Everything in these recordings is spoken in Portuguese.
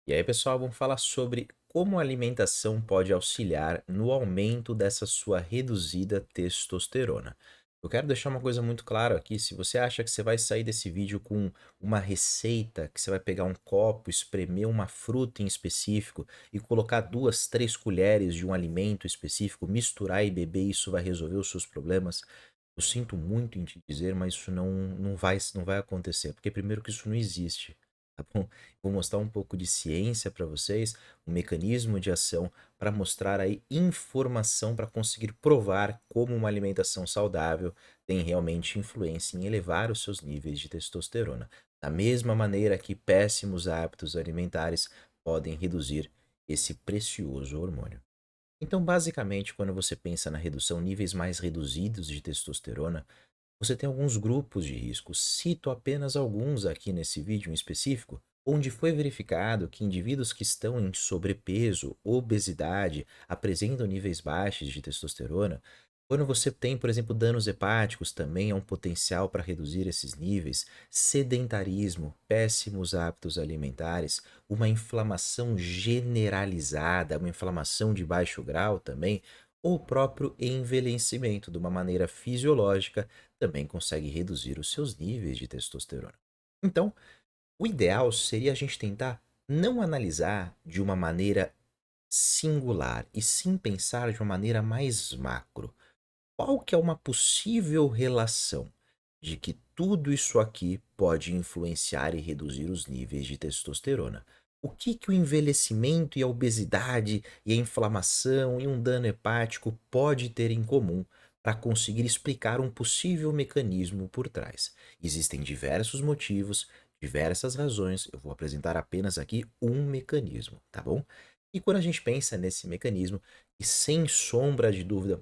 E aí, pessoal, vamos falar sobre como a alimentação pode auxiliar no aumento dessa sua reduzida testosterona. Eu quero deixar uma coisa muito clara aqui: se você acha que você vai sair desse vídeo com uma receita, que você vai pegar um copo, espremer uma fruta em específico e colocar 2, 3 colheres de um alimento específico, misturar e beber, isso vai resolver os seus problemas. Eu sinto muito em te dizer, mas isso não vai acontecer, porque primeiro que isso não existe, tá bom? Vou mostrar um pouco de ciência para vocês, um mecanismo de ação para mostrar aí informação para conseguir provar como uma alimentação saudável tem realmente influência em elevar os seus níveis de testosterona. Da mesma maneira que péssimos hábitos alimentares podem reduzir esse precioso hormônio. Então, basicamente, quando você pensa na redução, níveis mais reduzidos de testosterona, você tem alguns grupos de risco. Cito apenas alguns aqui nesse vídeo em específico, onde foi verificado que indivíduos que estão em sobrepeso, obesidade, apresentam níveis baixos de testosterona. Quando você tem, por exemplo, danos hepáticos, também é um potencial para reduzir esses níveis. Sedentarismo, péssimos hábitos alimentares, uma inflamação generalizada, uma inflamação de baixo grau também, ou o próprio envelhecimento de uma maneira fisiológica também consegue reduzir os seus níveis de testosterona. Então, o ideal seria a gente tentar não analisar de uma maneira singular, e sim pensar de uma maneira mais macro. Qual que é uma possível relação de que tudo isso aqui pode influenciar e reduzir os níveis de testosterona? O que que o envelhecimento e a obesidade e a inflamação e um dano hepático pode ter em comum para conseguir explicar um possível mecanismo por trás? Existem diversos motivos, diversas razões, eu vou apresentar apenas aqui um mecanismo, tá bom? E quando a gente pensa nesse mecanismo, e sem sombra de dúvida,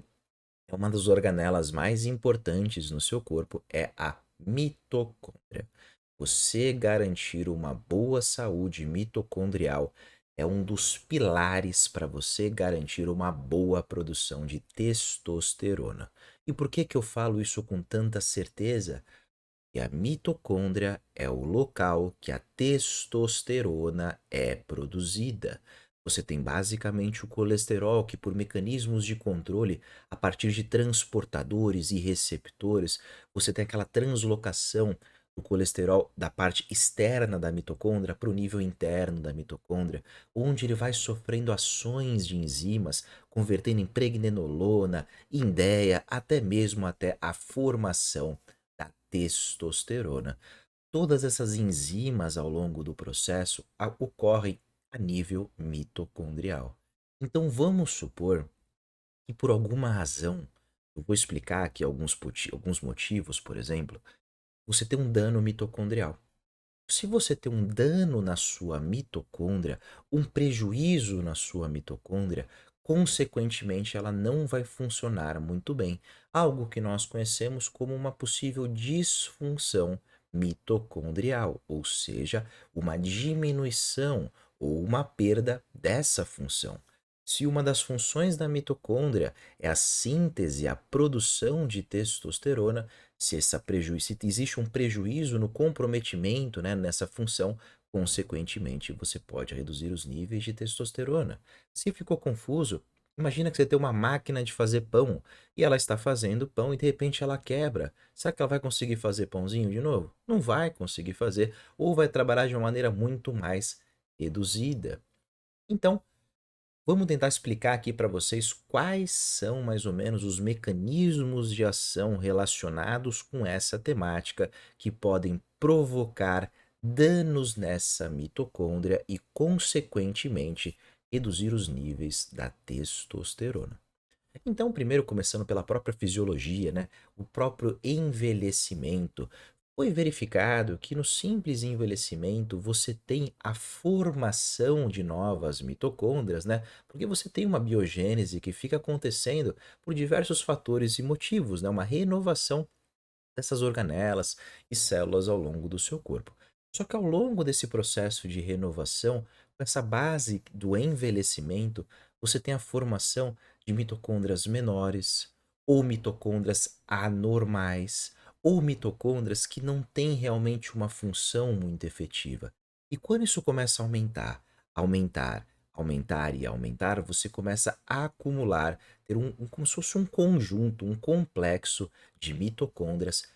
é uma das organelas mais importantes no seu corpo é a mitocôndria. Você garantir uma boa saúde mitocondrial é um dos pilares para você garantir uma boa produção de testosterona. E por que que eu falo isso com tanta certeza? Que a mitocôndria é o local que a testosterona é produzida. Você tem basicamente o colesterol que, por mecanismos de controle, a partir de transportadores e receptores, você tem aquela translocação do colesterol da parte externa da mitocôndria para o nível interno da mitocôndria, onde ele vai sofrendo ações de enzimas, convertendo em pregnenolona, indéia, até mesmo até a formação da testosterona. Todas essas enzimas ao longo do processo ocorrem a nível mitocondrial. Então vamos supor que por alguma razão, eu vou explicar aqui alguns motivos, por exemplo, você tem um dano mitocondrial. Se você tem um dano na sua mitocôndria, um prejuízo na sua mitocôndria, consequentemente ela não vai funcionar muito bem. Algo que nós conhecemos como uma possível disfunção mitocondrial, ou seja, uma diminuição ou uma perda dessa função. Se uma das funções da mitocôndria é a síntese, a produção de testosterona, se existe um prejuízo no comprometimento, né, nessa função, consequentemente você pode reduzir os níveis de testosterona. Se ficou confuso, imagina que você tem uma máquina de fazer pão e ela está fazendo pão e de repente ela quebra. Será que ela vai conseguir fazer pãozinho de novo? Não vai conseguir fazer, ou vai trabalhar de uma maneira muito mais reduzida. Então, vamos tentar explicar aqui para vocês quais são mais ou menos os mecanismos de ação relacionados com essa temática que podem provocar danos nessa mitocôndria e, consequentemente, reduzir os níveis da testosterona. Então, primeiro começando pela própria fisiologia, né? O próprio envelhecimento. Foi verificado que no simples envelhecimento você tem a formação de novas mitocôndrias, né? Porque você tem uma biogênese que fica acontecendo por diversos fatores e motivos, né? Uma renovação dessas organelas e células ao longo do seu corpo. Só que ao longo desse processo de renovação, com essa base do envelhecimento, você tem a formação de mitocôndrias menores, ou mitocôndrias anormais, ou mitocôndrias que não têm realmente uma função muito efetiva. E quando isso começa a aumentar, aumentar, aumentar e aumentar, você começa a acumular, ter como se fosse um conjunto, um complexo de mitocôndrias,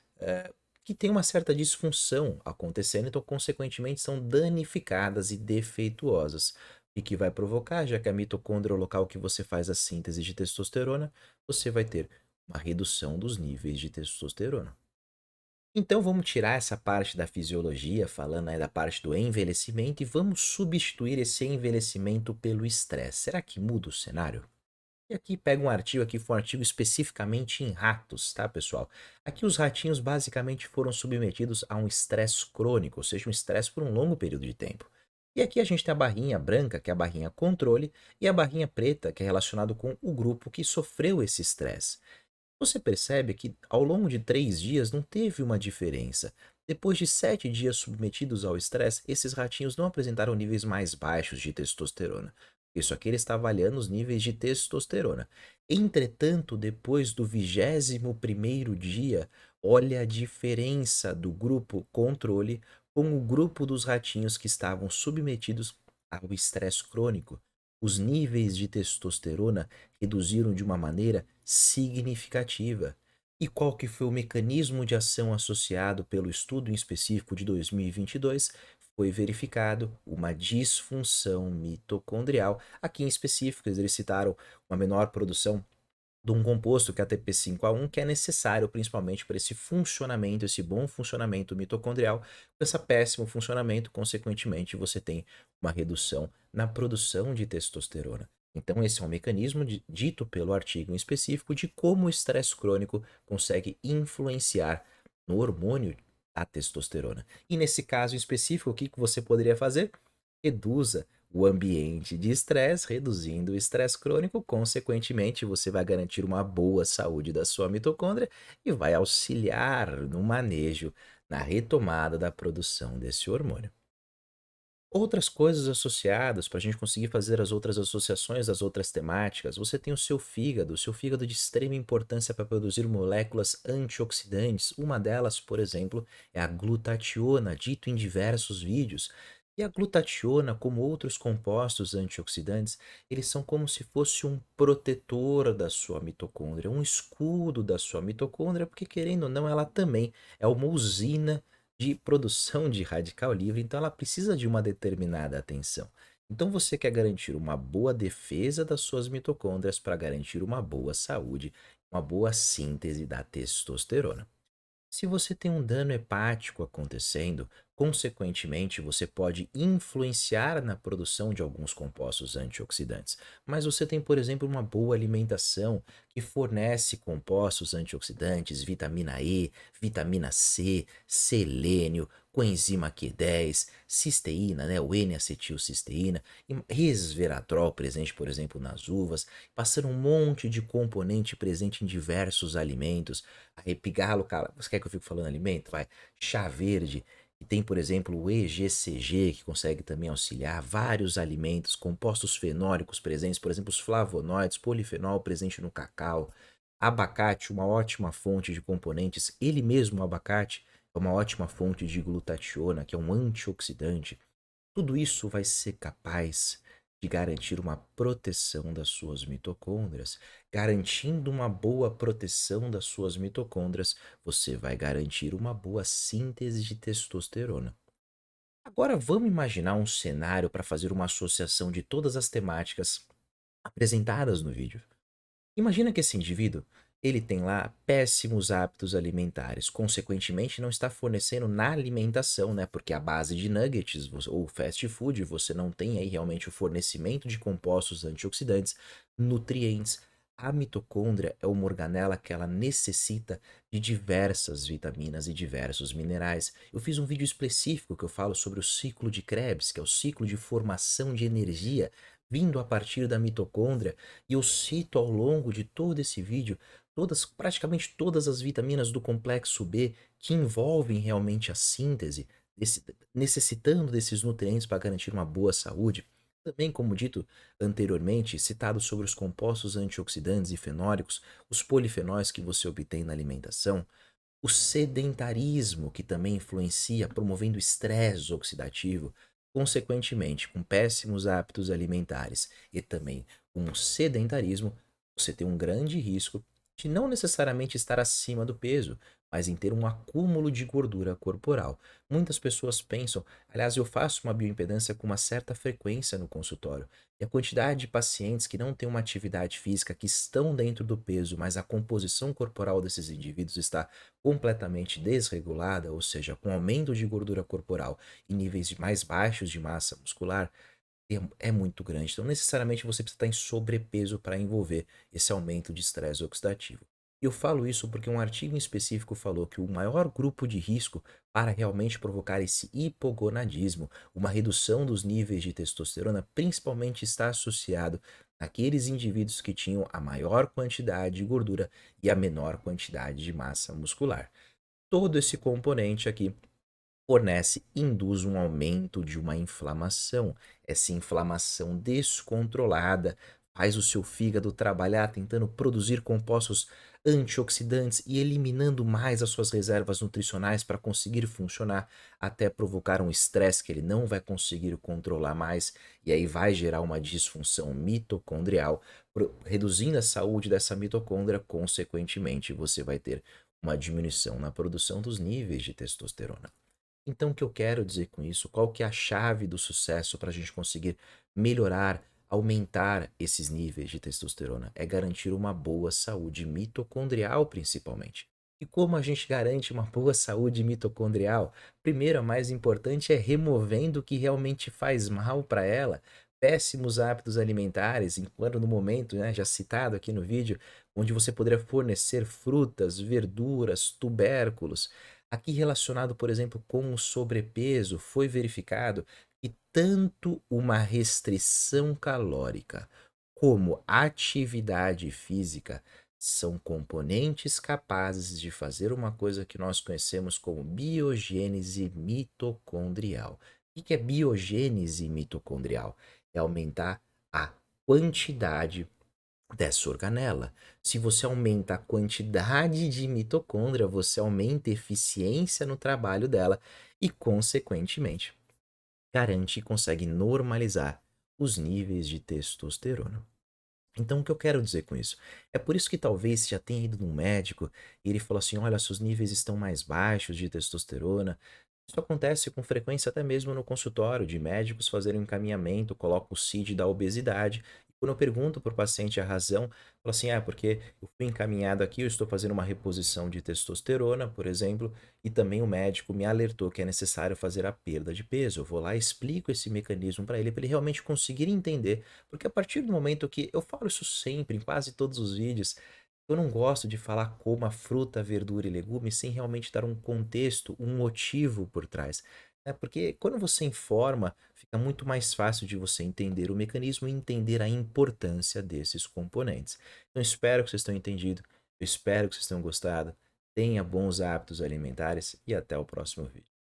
que tem uma certa disfunção acontecendo, então, consequentemente, são danificadas e defeituosas. E que vai provocar, já que a mitocôndria é o local que você faz a síntese de testosterona, você vai ter uma redução dos níveis de testosterona. Então vamos tirar essa parte da fisiologia, falando aí da parte do envelhecimento, e vamos substituir esse envelhecimento pelo estresse. Será que muda o cenário? E aqui pega um artigo, aqui foi um artigo especificamente em ratos, tá, pessoal? Aqui os ratinhos basicamente foram submetidos a um estresse crônico, ou seja, um estresse por um longo período de tempo. E aqui a gente tem a barrinha branca, que é a barrinha controle, e a barrinha preta, que é relacionado com o grupo que sofreu esse estresse. Você percebe que ao longo de 3 dias não teve uma diferença. Depois de 7 dias submetidos ao estresse, esses ratinhos não apresentaram níveis mais baixos de testosterona. Isso aqui ele está avaliando os níveis de testosterona. Entretanto, depois do 21º dia, olha a diferença do grupo controle com o grupo dos ratinhos que estavam submetidos ao estresse crônico. Os níveis de testosterona reduziram de uma maneira significativa. E qual que foi o mecanismo de ação associado pelo estudo em específico de 2022? Foi verificado uma disfunção mitocondrial. Aqui em específico, eles citaram uma menor produção de um composto que é ATP5A1, que é necessário principalmente para esse funcionamento, esse bom funcionamento mitocondrial. Com esse péssimo funcionamento, consequentemente, você tem uma redução na produção de testosterona. Então, esse é um mecanismo dito pelo artigo em específico de como o estresse crônico consegue influenciar no hormônio a testosterona. E nesse caso em específico, o que que você poderia fazer? Reduza o ambiente de estresse, reduzindo o estresse crônico, consequentemente, você vai garantir uma boa saúde da sua mitocôndria e vai auxiliar no manejo, na retomada da produção desse hormônio. Outras coisas associadas para a gente conseguir fazer as outras associações das outras temáticas, você tem o seu fígado de extrema importância para produzir moléculas antioxidantes. Uma delas, por exemplo, é a glutationa, dito em diversos vídeos. E a glutationa, como outros compostos antioxidantes, eles são como se fosse um protetor da sua mitocôndria, um escudo da sua mitocôndria, porque querendo ou não, ela também é uma usina de produção de radical livre, então ela precisa de uma determinada atenção. Então você quer garantir uma boa defesa das suas mitocôndrias para garantir uma boa saúde, uma boa síntese da testosterona. Se você tem um dano hepático acontecendo, consequentemente você pode influenciar na produção de alguns compostos antioxidantes. Mas você tem, por exemplo, uma boa alimentação que fornece compostos antioxidantes, vitamina E, vitamina C, selênio, coenzima Q10, cisteína, né, o N-acetilcisteína, e resveratrol presente, por exemplo, nas uvas, passando um monte de componente presente em diversos alimentos. Aí pigalo, cara, você quer que eu fique falando alimento? Vai. Chá verde, que tem, por exemplo, o EGCG, que consegue também auxiliar vários alimentos, compostos fenólicos presentes, por exemplo, os flavonoides, polifenol presente no cacau. Abacate, uma ótima fonte de componentes. Ele mesmo, o abacate, é uma ótima fonte de glutationa, que é um antioxidante. Tudo isso vai ser capaz de garantir uma proteção das suas mitocôndrias. Garantindo uma boa proteção das suas mitocôndrias, você vai garantir uma boa síntese de testosterona. Agora vamos imaginar um cenário para fazer uma associação de todas as temáticas apresentadas no vídeo. Imagina que esse indivíduo, ele tem lá péssimos hábitos alimentares, consequentemente não está fornecendo na alimentação, né? Porque a base de nuggets ou fast food, você não tem aí realmente o fornecimento de compostos antioxidantes, nutrientes. A mitocôndria é uma organela que ela necessita de diversas vitaminas e diversos minerais. Eu fiz um vídeo específico que eu falo sobre o ciclo de Krebs, que é o ciclo de formação de energia vindo a partir da mitocôndria, e eu cito ao longo de todo esse vídeo praticamente todas as vitaminas do complexo B que envolvem realmente a síntese, necessitando desses nutrientes para garantir uma boa saúde. Também, como dito anteriormente, citado sobre os compostos antioxidantes e fenólicos, os polifenóis que você obtém na alimentação, o sedentarismo que também influencia, promovendo estresse oxidativo, Consequentemente, com péssimos hábitos alimentares e também com o sedentarismo, você tem um grande risco de não necessariamente estar acima do peso, mas em ter um acúmulo de gordura corporal. Muitas pessoas pensam, aliás, eu faço uma bioimpedância com uma certa frequência no consultório, e a quantidade de pacientes que não têm uma atividade física, que estão dentro do peso, mas a composição corporal desses indivíduos está completamente desregulada, ou seja, com aumento de gordura corporal e níveis mais baixos de massa muscular, é muito grande. Então, necessariamente você precisa estar em sobrepeso para envolver esse aumento de estresse oxidativo. E eu falo isso porque um artigo em específico falou que o maior grupo de risco para realmente provocar esse hipogonadismo, uma redução dos níveis de testosterona, principalmente está associado àqueles indivíduos que tinham a maior quantidade de gordura e a menor quantidade de massa muscular. Todo esse componente aqui fornece induz um aumento de uma inflamação. Essa inflamação descontrolada faz o seu fígado trabalhar tentando produzir compostos antioxidantes e eliminando mais as suas reservas nutricionais para conseguir funcionar, até provocar um estresse que ele não vai conseguir controlar mais, e aí vai gerar uma disfunção mitocondrial, reduzindo a saúde dessa mitocôndria. Consequentemente, você vai ter uma diminuição na produção dos níveis de testosterona. Então, o que eu quero dizer com isso? Qual que é a chave do sucesso para a gente conseguir melhorar, aumentar esses níveis de testosterona? É garantir uma boa saúde mitocondrial, principalmente. E como a gente garante uma boa saúde mitocondrial? Primeiro, a mais importante é removendo o que realmente faz mal para ela. Péssimos hábitos alimentares, enquanto no momento, né, já citado aqui no vídeo, onde você poderia fornecer frutas, verduras, tubérculos. Aqui relacionado, por exemplo, com o sobrepeso, foi verificado que tanto uma restrição calórica como atividade física são componentes capazes de fazer uma coisa que nós conhecemos como biogênese mitocondrial. O que é biogênese mitocondrial? É aumentar a quantidade dessa organela. Se você aumenta a quantidade de mitocôndria, você aumenta a eficiência no trabalho dela e, consequentemente, garante e consegue normalizar os níveis de testosterona. Então, o que eu quero dizer com isso? É por isso que talvez você já tenha ido num médico e ele falou assim: olha, seus níveis estão mais baixos de testosterona. Isso acontece com frequência até mesmo no consultório de médicos fazerem um encaminhamento, coloca o CID da obesidade. E quando eu pergunto para o paciente a razão, fala assim: ah, porque eu fui encaminhado aqui, eu estou fazendo uma reposição de testosterona, por exemplo, e também o médico me alertou que é necessário fazer a perda de peso. Eu vou lá e explico esse mecanismo para ele realmente conseguir entender, porque a partir do momento que eu falo isso sempre, em quase todos os vídeos, eu não gosto de falar como a fruta, verdura e legumes sem realmente dar um contexto, um motivo por trás. Né? Porque quando você informa, fica muito mais fácil de você entender o mecanismo e entender a importância desses componentes. Então, espero que vocês tenham entendido, eu espero que vocês tenham gostado. Tenha bons hábitos alimentares e até o próximo vídeo.